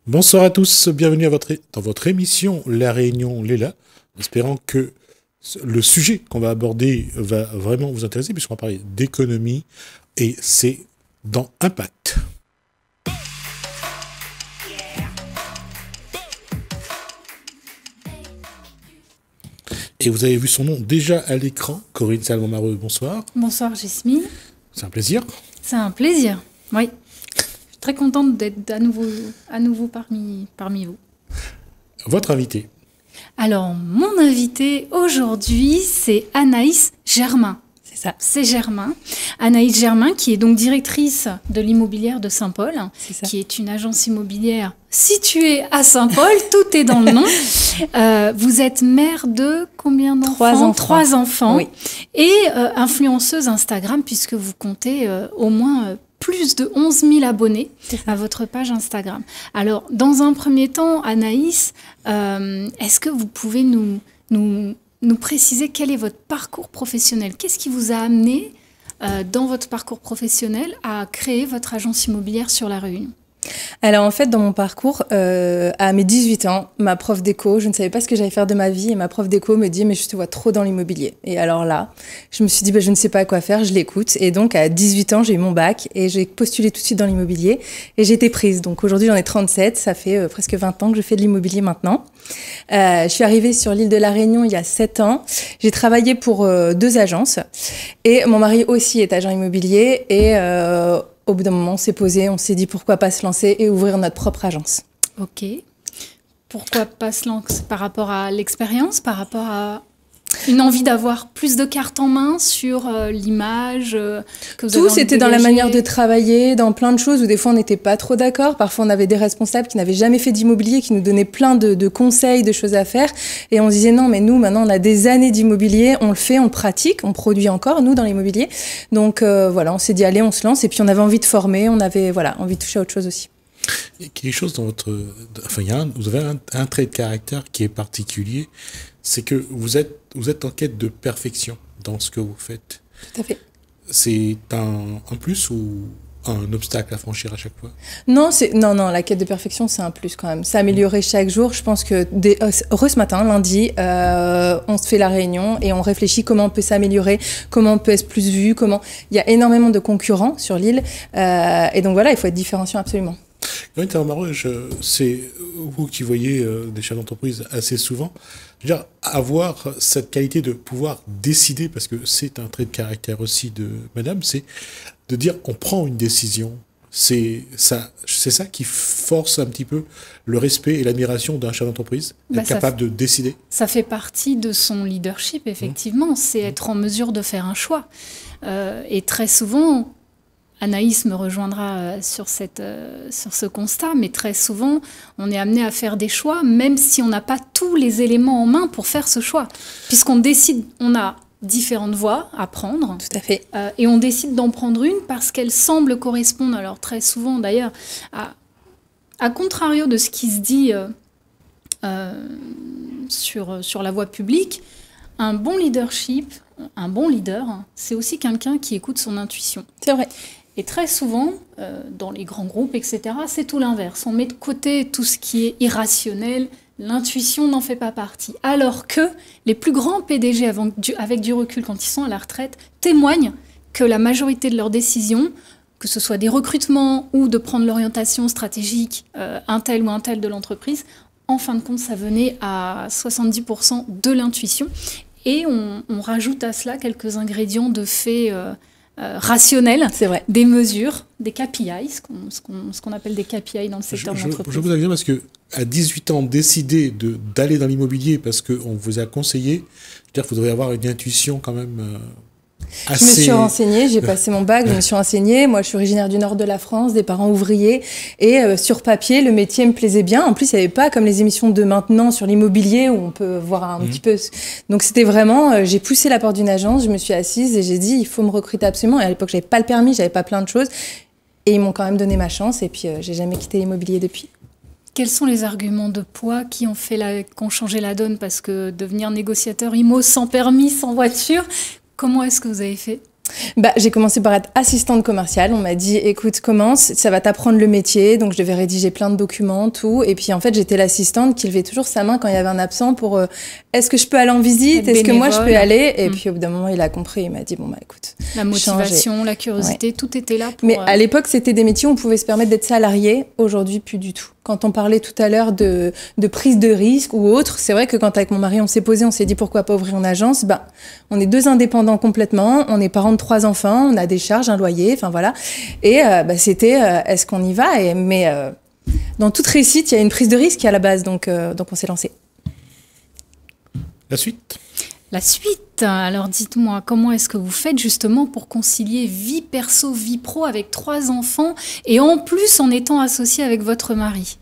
Bonsoir à tous, bienvenue dans votre émission La Réunion Léla, espérant que le sujet qu'on va aborder va vraiment vous intéresser, puisqu'on va parler d'économie, et c'est dans Impact. Et vous avez vu son nom déjà à l'écran, Corinne Salmon-Mareux, bonsoir. Bonsoir Jasmine. C'est un plaisir. C'est un plaisir, oui. Je suis très contente d'être à nouveau parmi vous. Votre invité. Alors, mon invité aujourd'hui, c'est Anaïs Germain. C'est ça, c'est Germain. Anaïs Germain, qui est donc directrice de l'immobilière de Saint-Paul, qui est une agence immobilière située à Saint-Paul, tout est dans le nom. Vous êtes mère de combien d'enfants? Trois enfants. Oui. Et influenceuse Instagram, puisque vous comptez au moins plus de 11 000 abonnés à votre page Instagram. Alors, dans un premier temps, Anaïs, est-ce que vous pouvez nous préciser quel est votre parcours professionnel? Qu'est-ce qui vous a amené dans votre parcours professionnel à créer votre agence immobilière sur La Réunion? Alors en fait, dans mon parcours, à mes 18 ans, ma prof d'éco, je ne savais pas ce que j'allais faire de ma vie, et ma prof d'éco me dit « mais je te vois trop dans l'immobilier ». Et alors là, je me suis dit je ne sais pas quoi faire, je l'écoute. Et donc à 18 ans, j'ai eu mon bac et j'ai postulé tout de suite dans l'immobilier et j'ai été prise. Donc aujourd'hui, j'en ai 37, ça fait presque 20 ans que je fais de l'immobilier maintenant. Je suis arrivée sur l'île de La Réunion il y a 7 ans. J'ai travaillé pour 2 agences et mon mari aussi est agent immobilier et au bout d'un moment, on s'est posé, on s'est dit pourquoi pas se lancer et ouvrir notre propre agence. Ok. Pourquoi pas se lancer? Par rapport à l'expérience, par rapport à une envie d'avoir plus de cartes en main sur l'image que vous avez Tout, c'était dans la manière de travailler, dans plein de choses où des fois on n'était pas trop d'accord. Parfois on avait des responsables qui n'avaient jamais fait d'immobilier, qui nous donnaient plein de conseils, de choses à faire. Et on se disait non, mais nous maintenant on a des années d'immobilier, on le fait, on le pratique, on produit encore nous dans l'immobilier. Donc voilà, on s'est dit allez, on se lance. Et puis on avait envie de former, on avait envie de toucher à autre chose aussi. Il y a quelque chose dans votre... Enfin, vous avez un trait de caractère qui est particulier, c'est que vous êtes en quête de perfection dans ce que vous faites. Tout à fait. C'est un plus ou un obstacle à franchir à chaque fois? Non, la quête de perfection, c'est un plus quand même. S'améliorer chaque jour. Je pense que ce matin, lundi, on se fait la réunion et on réfléchit comment on peut s'améliorer, comment on peut être plus vu, Il y a énormément de concurrents sur l'île. Et donc voilà, il faut être différenciant absolument. Corinne Salmon-Mareux, c'est vous qui voyez des chefs d'entreprise assez souvent. Je veux dire, avoir cette qualité de pouvoir décider, parce que c'est un trait de caractère aussi de madame, c'est de dire on prend une décision. C'est ça qui force un petit peu le respect et l'admiration d'un chef d'entreprise, être capable de décider. Ça fait partie de son leadership, effectivement. C'est être en mesure de faire un choix. Et très souvent... Anaïs me rejoindra sur ce constat, mais très souvent, on est amené à faire des choix, même si on n'a pas tous les éléments en main pour faire ce choix. Puisqu'on décide, on a différentes voies à prendre. Tout à fait. Et on décide d'en prendre une parce qu'elle semble correspondre, alors très souvent d'ailleurs, à contrario de ce qui se dit sur la voie publique, un bon leadership, un bon leader, c'est aussi quelqu'un qui écoute son intuition. C'est vrai. Et très souvent, dans les grands groupes, etc., c'est tout l'inverse. On met de côté tout ce qui est irrationnel, l'intuition n'en fait pas partie. Alors que les plus grands PDG, avec du recul, quand ils sont à la retraite, témoignent que la majorité de leurs décisions, que ce soit des recrutements ou de prendre l'orientation stratégique, un tel ou un tel de l'entreprise, en fin de compte, ça venait à 70% de l'intuition. Et on rajoute à cela quelques ingrédients de faits... rationnel, des mesures, des KPI, ce qu'on appelle des KPI dans le secteur de l'entreprise. Je vous avais dit parce que à 18 ans, décider d'aller dans l'immobilier parce qu'on vous a conseillé, c'est-à-dire qu'il faudrait avoir une intuition quand même assez... Je me suis renseignée, j'ai passé mon bac, je me suis renseignée. Moi, je suis originaire du nord de la France, des parents ouvriers. Et sur papier, le métier me plaisait bien. En plus, il n'y avait pas comme les émissions de maintenant sur l'immobilier où on peut voir un petit peu... Donc, c'était vraiment... j'ai poussé la porte d'une agence, je me suis assise et j'ai dit, il faut me recruter absolument. Et à l'époque, je n'avais pas le permis, je n'avais pas plein de choses. Et ils m'ont quand même donné ma chance. Et puis, j'ai jamais quitté l'immobilier depuis. Quels sont les arguments de poids qui ont changé la donne? Parce que devenir négociateur IMO sans permis, sans voiture... Comment est-ce que vous avez fait? J'ai commencé par être assistante commerciale. On m'a dit, écoute, commence, ça va t'apprendre le métier. Donc, je devais rédiger plein de documents, tout. Et puis, en fait, j'étais l'assistante qui levait toujours sa main quand il y avait un absent pour est-ce que je peux aller en visite? Est-ce que moi, je peux aller? Et puis, au bout d'un moment, il a compris. Il m'a dit, écoute. La motivation, la curiosité, tout était là pour... Mais à l'époque, c'était des métiers où on pouvait se permettre d'être salarié. Aujourd'hui, plus du tout. Quand on parlait tout à l'heure de prise de risque ou autre, c'est vrai que quand avec mon mari, on s'est posé, on s'est dit pourquoi pas ouvrir une agence. On est 2 indépendants complètement. On est parents de 3 enfants. On a des charges, un loyer, enfin voilà. Et c'était est-ce qu'on y va? Mais dans toute réussite, il y a une prise de risque à la base. Donc on s'est lancé. La suite? La suite, alors dites-moi, comment est-ce que vous faites justement pour concilier vie perso, vie pro avec 3 enfants et en plus en étant associé avec votre mari?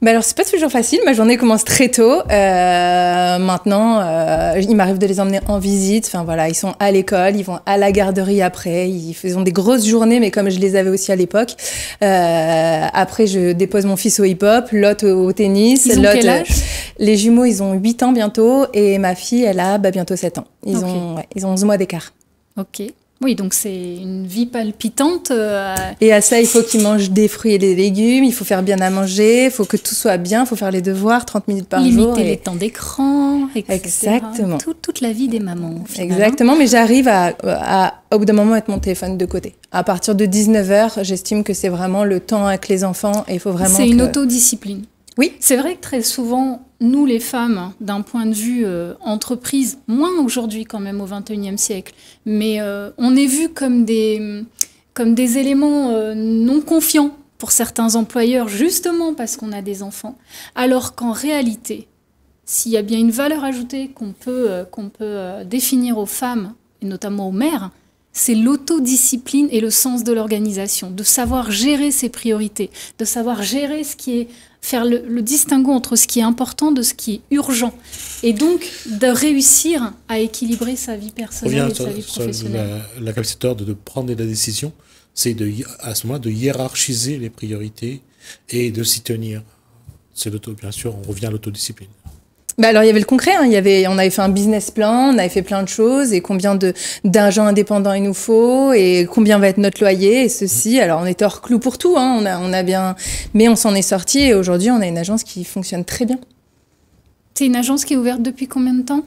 Alors, c'est pas toujours facile. Ma journée commence très tôt. Maintenant, il m'arrive de les emmener en visite. Enfin, voilà, ils sont à l'école, ils vont à la garderie après. Ils ont des grosses journées, mais comme je les avais aussi à l'époque. Après, je dépose mon fils au hip-hop, l'autre au tennis. Ils ont quel âge? Les jumeaux, ils ont 8 ans bientôt. Et ma fille, elle a bientôt 7 ans. Ils ont 11 mois d'écart. Ok. Oui, donc c'est une vie palpitante. Et à ça, il faut qu'ils mangent des fruits et des légumes, il faut faire bien à manger, il faut que tout soit bien, il faut faire les devoirs 30 minutes par jour. Limiter les temps d'écran, etc. Exactement. Toute la vie des mamans. Exactement, mais j'arrive à, au bout d'un moment, mettre mon téléphone de côté. À partir de 19h, j'estime que c'est vraiment le temps avec les enfants et il faut vraiment... C'est une autodiscipline. Oui. C'est vrai que très souvent, nous les femmes, d'un point de vue entreprise, moins aujourd'hui quand même au XXIe siècle, mais on est vu comme des éléments non confiants pour certains employeurs, justement parce qu'on a des enfants, alors qu'en réalité, s'il y a bien une valeur ajoutée qu'on peut définir aux femmes, et notamment aux mères, c'est l'autodiscipline et le sens de l'organisation, de savoir gérer ses priorités, de savoir gérer ce qui est... faire le distinguo entre ce qui est important de ce qui est urgent. Et donc, de réussir à équilibrer sa vie personnelle et sa vie professionnelle. La capacité de prendre la décision, c'est à ce moment de hiérarchiser les priorités et de s'y tenir. Bien sûr, on revient à l'autodiscipline. Alors, il y avait le concret, on avait fait un business plan, on avait fait plein de choses, et combien d'agents indépendants il nous faut, et combien va être notre loyer, et ceci. Alors, on était hors clou pour tout, on a bien, mais on s'en est sorti, et aujourd'hui, on a une agence qui fonctionne très bien. C'est une agence qui est ouverte depuis combien de temps?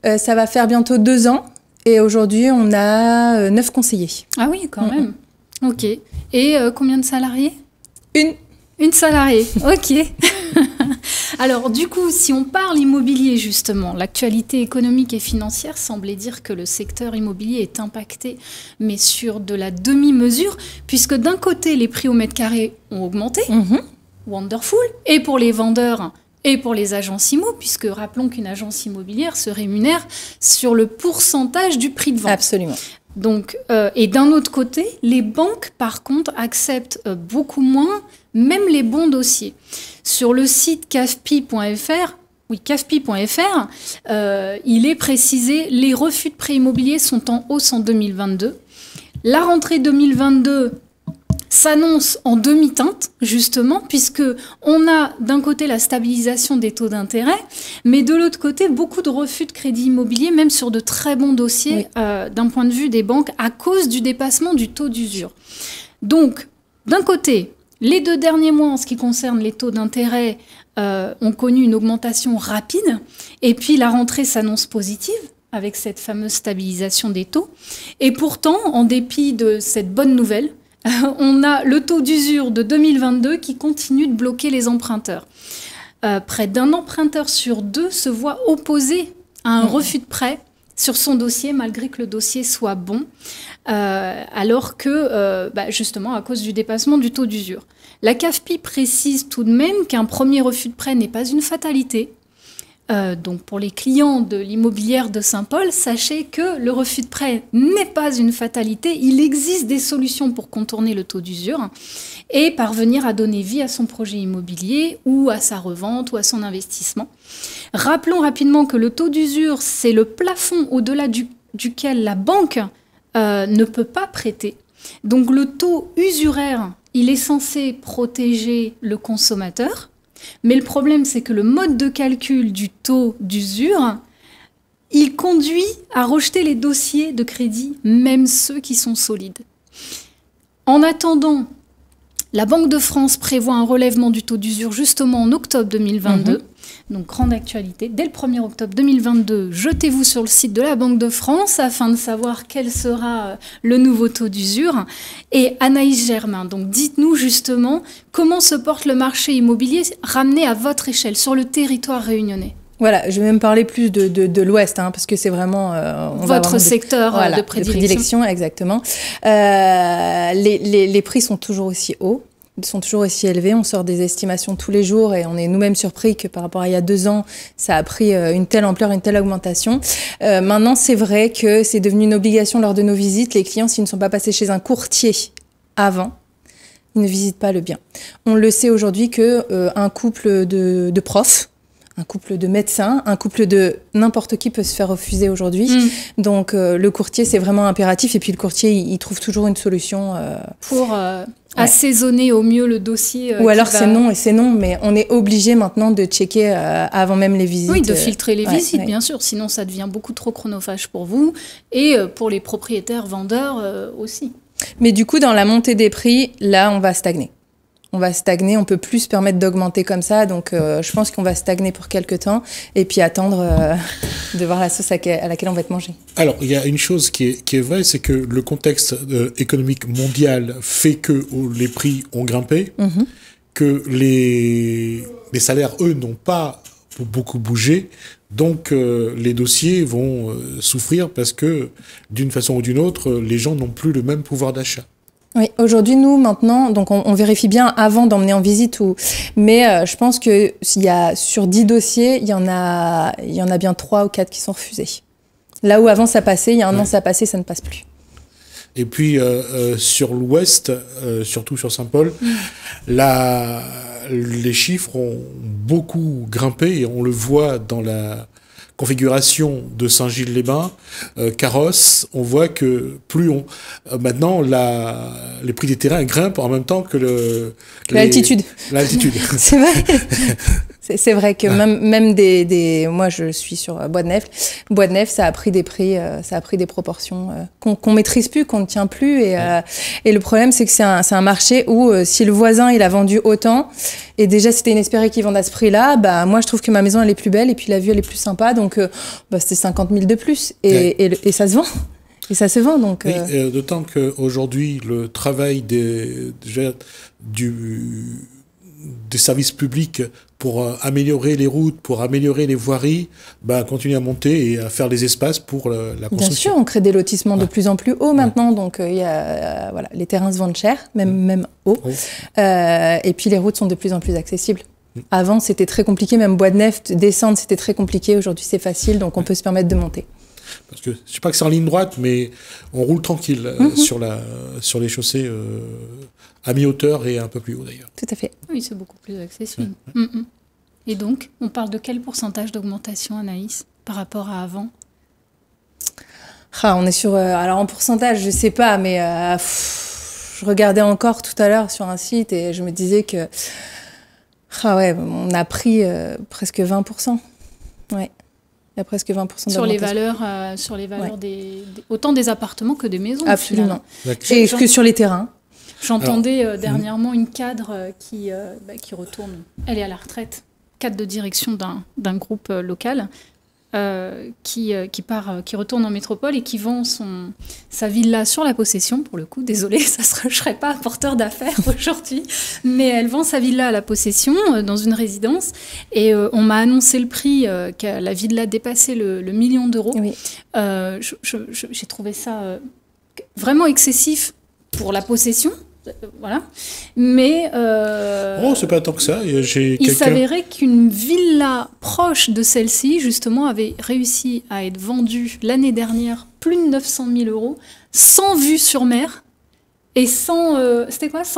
Ça va faire bientôt 2 ans, et aujourd'hui, on a 9 conseillers. Ah oui, quand même. Ok. Et combien de salariés? Une salariée, ok. Alors du coup, si on parle immobilier justement, l'actualité économique et financière semblait dire que le secteur immobilier est impacté, mais sur de la demi-mesure, puisque d'un côté, les prix au mètre carré ont augmenté, wonderful, et pour les vendeurs et pour les agences immo, puisque rappelons qu'une agence immobilière se rémunère sur le pourcentage du prix de vente. Absolument. Donc, et d'un autre côté, les banques, par contre, acceptent beaucoup moins, même les bons dossiers. Sur le site cafpi.fr, il est précisé, les refus de prêts immobiliers sont en hausse en 2022. La rentrée 2022 s'annonce en demi-teinte, justement, puisque on a d'un côté la stabilisation des taux d'intérêt, mais de l'autre côté, beaucoup de refus de crédit immobilier, même sur de très bons dossiers, d'un point de vue des banques, à cause du dépassement du taux d'usure. Donc, d'un côté, les 2 derniers mois, en ce qui concerne les taux d'intérêt, ont connu une augmentation rapide, et puis la rentrée s'annonce positive, avec cette fameuse stabilisation des taux. Et pourtant, en dépit de cette bonne nouvelle, on a le taux d'usure de 2022 qui continue de bloquer les emprunteurs. Près d'un emprunteur sur 2 se voit opposé à un refus de prêt sur son dossier, malgré que le dossier soit bon, alors que, justement, à cause du dépassement du taux d'usure. La CAFPI précise tout de même qu'un premier refus de prêt n'est pas une fatalité. Donc pour les clients de l'immobilière de Saint-Paul, sachez que le refus de prêt n'est pas une fatalité. Il existe des solutions pour contourner le taux d'usure et parvenir à donner vie à son projet immobilier ou à sa revente ou à son investissement. Rappelons rapidement que le taux d'usure, c'est le plafond au-delà duquel la banque ne peut pas prêter. Donc le taux usuraire, il est censé protéger le consommateur. Mais le problème, c'est que le mode de calcul du taux d'usure il conduit à rejeter les dossiers de crédit, même ceux qui sont solides. En attendant, la Banque de France prévoit un relèvement du taux d'usure justement en octobre 2022. Donc, grande actualité. Dès le 1er octobre 2022, jetez-vous sur le site de la Banque de France afin de savoir quel sera le nouveau taux d'usure. Et Anaïs Germain, donc dites-nous justement comment se porte le marché immobilier ramené à votre échelle sur le territoire réunionnais. Voilà, je vais même parler plus de l'Ouest, parce que c'est vraiment... votre secteur de prédilection. Exactement. Les prix sont toujours aussi hauts. Ils sont toujours aussi élevés. On sort des estimations tous les jours et on est nous-mêmes surpris que par rapport à il y a 2 ans, ça a pris une telle ampleur, une telle augmentation. Maintenant, c'est vrai que c'est devenu une obligation lors de nos visites. Les clients, s'ils ne sont pas passés chez un courtier avant, ils ne visitent pas le bien. On le sait aujourd'hui que un couple de profs, un couple de médecins, un couple de n'importe qui peut se faire refuser aujourd'hui. Donc, le courtier, c'est vraiment impératif. Et puis, le courtier, il trouve toujours une solution. Pour assaisonner au mieux le dossier. Ou alors, c'est non et c'est non. Mais on est obligé maintenant de checker avant même les visites. Oui, de filtrer les visites, bien sûr. Sinon, ça devient beaucoup trop chronophage pour vous. Et pour les propriétaires vendeurs aussi. Mais du coup, dans la montée des prix, là, on va stagner. On va stagner, on peut plus se permettre d'augmenter comme ça, donc je pense qu'on va stagner pour quelques temps et puis attendre de voir la sauce à laquelle on va être mangé. Alors, il y a une chose qui est vraie, c'est que le contexte économique mondial fait que les prix ont grimpé, que les salaires, eux, n'ont pas beaucoup bougé, donc les dossiers vont souffrir parce que, d'une façon ou d'une autre, les gens n'ont plus le même pouvoir d'achat. Oui, aujourd'hui, nous, maintenant, donc on vérifie bien avant d'emmener en visite, mais je pense que s'il y a sur 10 dossiers, il y en a bien 3 ou 4 qui sont refusés. Là où avant ça passait, il y a un an ça passait, ça ne passe plus. Et puis sur l'Ouest, surtout sur Saint-Paul, les chiffres ont beaucoup grimpé et on le voit dans la configuration de Saint-Gilles-les-Bains, Carrosse, on voit que maintenant les prix des terrains grimpent en même temps que l'altitude. L'altitude. C'est vrai. C'est vrai que même moi je suis sur Bois de Nef. Bois de Nef, ça a pris des prix, ça a pris des proportions qu'on maîtrise plus, qu'on ne tient plus. Et le problème, c'est que c'est un marché où si le voisin il a vendu autant, et déjà c'était inespéré qu'il vende à ce prix-là, bah moi je trouve que ma maison elle est plus belle et puis la vue elle est plus sympa, donc c'était 50 000 de plus et ça se vend. Et ça se vend, donc... Oui, d'autant qu'aujourd'hui, le travail des services publics pour améliorer les routes, pour améliorer les voiries, continue à monter et à faire des espaces pour la construction. Bien sûr, on crée des lotissements de plus en plus hauts maintenant, donc les terrains se vendent cher, même haut. Et puis les routes sont de plus en plus accessibles. Avant, c'était très compliqué, même Bois de Nef, descendre, c'était très compliqué. Aujourd'hui, c'est facile, donc on peut se permettre de monter. Parce que je sais pas que c'est en ligne droite, mais on roule tranquille sur les chaussées à mi-hauteur et un peu plus haut d'ailleurs. Tout à fait. Oui, c'est beaucoup plus accessible. Et donc, on parle de quel pourcentage d'augmentation, Anaïs, par rapport à avant? On est sur... alors en pourcentage, je sais pas, mais je regardais encore tout à l'heure sur un site et je me disais que... on a pris presque 20%. Ouais. Il y a presque 20% sur les valeurs, autant des appartements que des maisons. Absolument. Et que sur les terrains. J'entendais dernièrement une cadre qui retourne. Elle est à la retraite, cadre de direction d'un groupe local qui retourne en métropole et qui vend sa villa sur la possession, pour le coup. Désolée, je ne serais pas porteur d'affaires aujourd'hui, mais elle vend sa villa à la possession dans une résidence et on m'a annoncé le prix que la villa dépassait le 1 million d'euros. Oui. J'ai trouvé ça vraiment excessif pour la possession. Voilà. Mais c'est pas tant que ça. Il s'avérait qu'une villa proche de celle-ci, justement, avait réussi à être vendue l'année dernière plus de 900 000 euros, sans vue sur mer et sans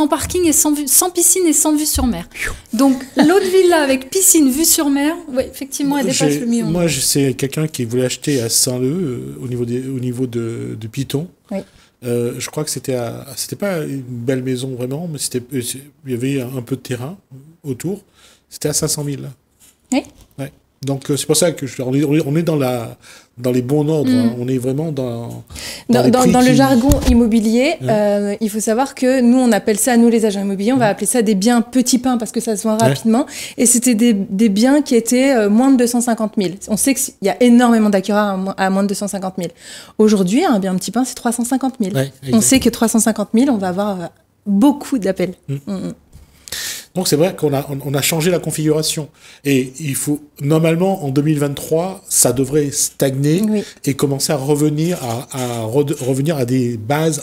parking et sans piscine et sans vue sur mer. Donc l'autre villa avec piscine, vue sur mer, effectivement, elle dépasse le million. Moi, c'est quelqu'un qui voulait acheter à Saint-Leu, au niveau de Piton. Oui. Je crois que c'était pas une belle maison vraiment, mais il y avait un peu de terrain autour. C'était à 500 000. Oui. Ouais. Donc c'est pour ça que on est dans les bons ordres. Hein. On est vraiment dans le jargon immobilier. Il faut savoir que nous, on appelle ça, nous les agents immobiliers, on va appeler ça des biens petits pains parce que ça se vend rapidement. Et c'était des biens qui étaient moins de 250 000. On sait qu'il y a énormément d'acquéreurs à moins de 250 000. Aujourd'hui, un bien petit pain, c'est 350 000. On sait que 350 000, on va avoir beaucoup d'appels. Donc c'est vrai qu'on a changé la configuration. Et il faut, normalement, en 2023, ça devrait stagner et commencer à revenir à des bases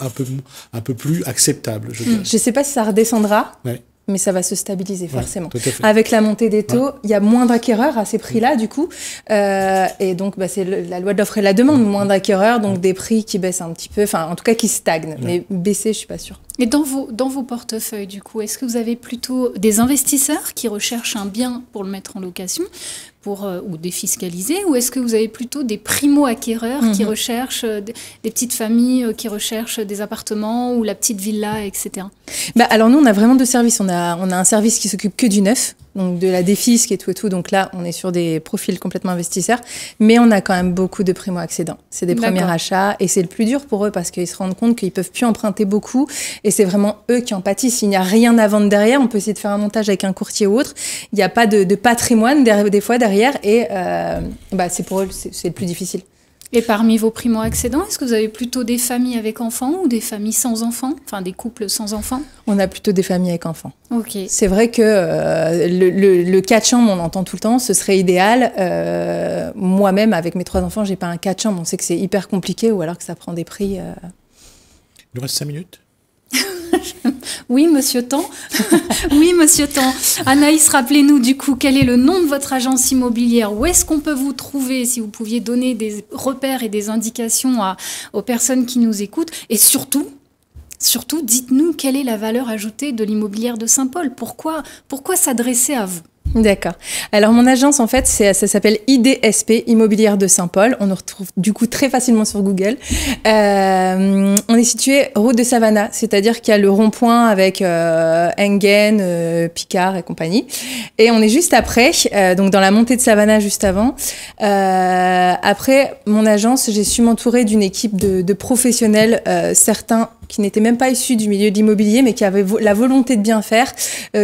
un peu plus acceptables. Je ne sais pas si ça redescendra. Mais ça va se stabiliser forcément. Avec la montée des taux, il y a moins d'acquéreurs à ces prix-là, du coup. Et donc, c'est la loi de l'offre et la demande. Moins d'acquéreurs, donc des prix qui baissent un petit peu, enfin, en tout cas, qui stagnent. Mais baisser, je suis pas sûre. Et dans vos portefeuilles, du coup, est-ce que vous avez plutôt des investisseurs qui recherchent un bien pour le mettre en location ou défiscaliser, ou est-ce que vous avez plutôt des primo-acquéreurs qui recherchent des petites familles qui recherchent des appartements ou la petite villa, etc. Alors nous, on a vraiment deux services. On a un service qui s'occupe que du neuf, donc de la défisque et tout. Donc là, on est sur des profils complètement investisseurs, mais on a quand même beaucoup de primo-accédants. C'est des premiers achats et c'est le plus dur pour eux parce qu'ils se rendent compte qu'ils peuvent plus emprunter beaucoup et c'est vraiment eux qui en pâtissent. Il n'y a rien à vendre derrière. On peut essayer de faire un montage avec un courtier ou autre. Il n'y a pas de patrimoine des fois derrière et c'est pour eux, c'est le plus difficile. Et parmi vos primo-accédants, est-ce que vous avez plutôt des familles avec enfants ou des familles sans enfants, enfin des couples sans enfants? On a plutôt des familles avec enfants. Ok. C'est vrai que le 4 chambres, on entend tout le temps, ce serait idéal. Moi-même, avec mes 3 enfants, j'ai pas un 4 chambres. On sait que c'est hyper compliqué ou alors que ça prend des prix. Il nous reste 5 minutes. Oui, monsieur Tan. Oui, monsieur Tan. Anaïs, rappelez-nous du coup, quel est le nom de votre agence immobilière? Où est-ce qu'on peut vous trouver? Si vous pouviez donner des repères et des indications aux personnes qui nous écoutent. Et surtout, dites-nous quelle est la valeur ajoutée de l'immobilière de Saint-Paul. Pourquoi s'adresser à vous? D'accord. Alors mon agence, en fait, ça s'appelle IDSP, Immobilière de Saint-Paul. On nous retrouve du coup très facilement sur Google. On est situé route de Savannah, c'est-à-dire qu'il y a le rond-point avec Enghien, Picard et compagnie. Et on est juste après, donc dans la montée de Savannah juste avant. Après mon agence, j'ai su m'entourer d'une équipe de professionnels, certains qui n'étaient même pas issus du milieu de l'immobilier, mais qui avaient la volonté de bien faire,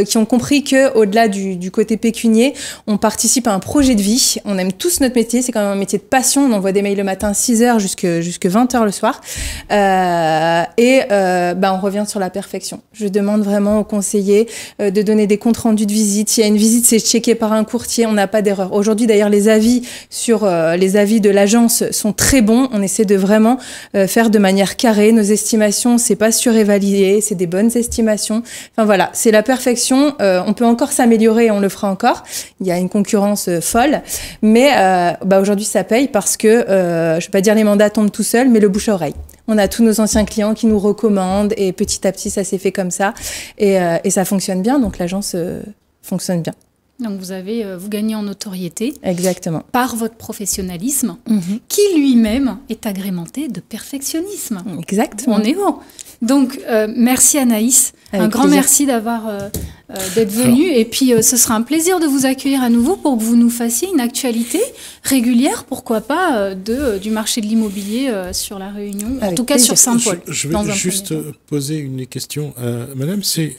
qui ont compris que au-delà du côté pécunier, on participe à un projet de vie. On aime tous notre métier, c'est quand même un métier de passion. On envoie des mails le matin 6h jusque 20h le soir. On revient sur la perfection. Je demande vraiment aux conseillers de donner des comptes rendus de visite. S'il y a une visite, c'est checké par un courtier, on n'a pas d'erreur. Aujourd'hui, d'ailleurs, les avis de l'agence sont très bons. On essaie de vraiment faire de manière carrée. Nos estimations, c'est pas surévalué, c'est des bonnes estimations. Enfin voilà, c'est la perfection. On peut encore s'améliorer et on le fera encore. Il y a une concurrence folle, mais aujourd'hui ça paye parce que je vais pas dire les mandats tombent tout seuls, mais le bouche à oreille. On a tous nos anciens clients qui nous recommandent et petit à petit ça s'est fait comme ça et ça fonctionne bien. Donc l'agence fonctionne bien. Donc vous gagnez en notoriété. Exactement. Par votre professionnalisme, qui lui-même est agrémenté de perfectionnisme. Exactement. On est bon. Donc merci Anaïs. Avec un grand plaisir. merci d'être venue. Et puis ce sera un plaisir de vous accueillir à nouveau pour que vous nous fassiez une actualité régulière, pourquoi pas, du marché de l'immobilier sur la Réunion, en tout cas sur Saint-Paul. Je vais juste poser une question. Madame, c'est...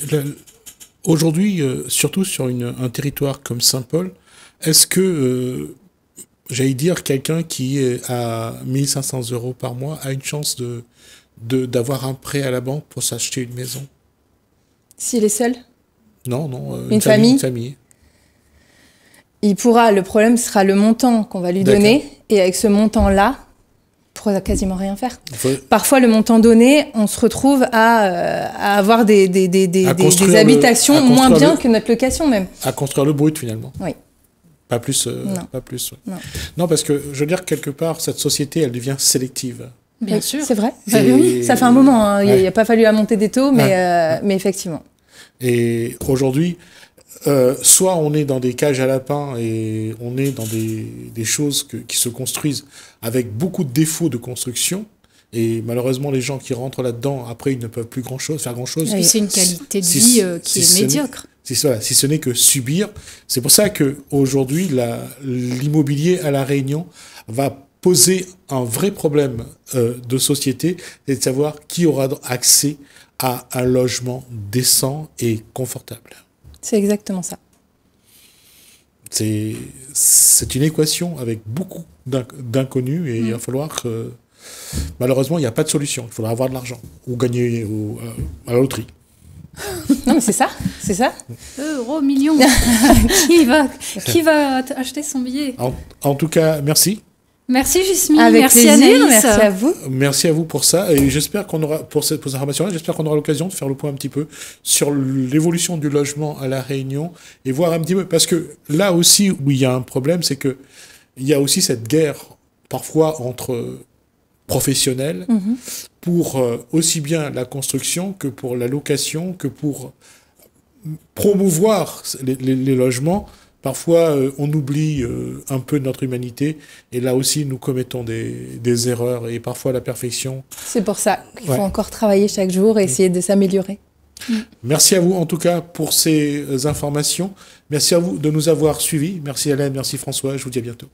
Aujourd'hui, surtout sur un territoire comme Saint-Paul, est-ce que, j'allais dire, quelqu'un qui est à 1 500 € par mois a une chance d'avoir un prêt à la banque pour s'acheter une maison? S'il est seul? Non, une famille? Une famille. Il pourra, le problème sera le montant qu'on va lui donner, et avec ce montant-là, on pourra quasiment rien faire. Parfois, le montant donné, on se retrouve à avoir des habitations moins bien que notre location même. À construire le brut finalement. Oui. Pas plus. Non. Pas plus. Ouais. Non. Non, parce que je veux dire quelque part, cette société, elle devient sélective. Bien sûr. C'est vrai. Oui, ça fait un moment. Hein. Il n'y a pas fallu la montée des taux, mais effectivement. Et aujourd'hui, soit on est dans des cages à lapins et on est dans des choses qui se construisent avec beaucoup de défauts de construction, Et malheureusement, les gens qui rentrent là-dedans, après, ils ne peuvent plus faire grand-chose. Et c'est une qualité de vie qui est médiocre. Si ce n'est que subir. C'est pour ça qu'aujourd'hui, l'immobilier à La Réunion va poser un vrai problème de société, c'est de savoir qui aura accès à un logement décent et confortable. C'est exactement ça. C'est une équation avec beaucoup d'inconnus et il va falloir que... Malheureusement, il n'y a pas de solution. Il faudra avoir de l'argent ou gagner à la loterie. Non, mais c'est ça, c'est ça. Euros, millions. qui va acheter son billet? En tout cas, merci. Merci Justine, avec merci plaisir, Anaïs. merci à vous. Merci à vous pour ça et j'espère qu'on aura pour cette information-là, j'espère qu'on aura l'occasion de faire le point un petit peu sur l'évolution du logement à La Réunion et voir un petit peu parce que là aussi où il y a un problème, c'est que il y a aussi cette guerre parfois entre professionnels pour aussi bien la construction que pour la location que pour promouvoir les logements. Parfois, on oublie un peu notre humanité et là aussi, nous commettons des erreurs et parfois la perfection. C'est pour ça qu'il faut encore travailler chaque jour et essayer de s'améliorer. Merci à vous en tout cas pour ces informations. Merci à vous de nous avoir suivis. Merci Hélène, merci François. Je vous dis à bientôt.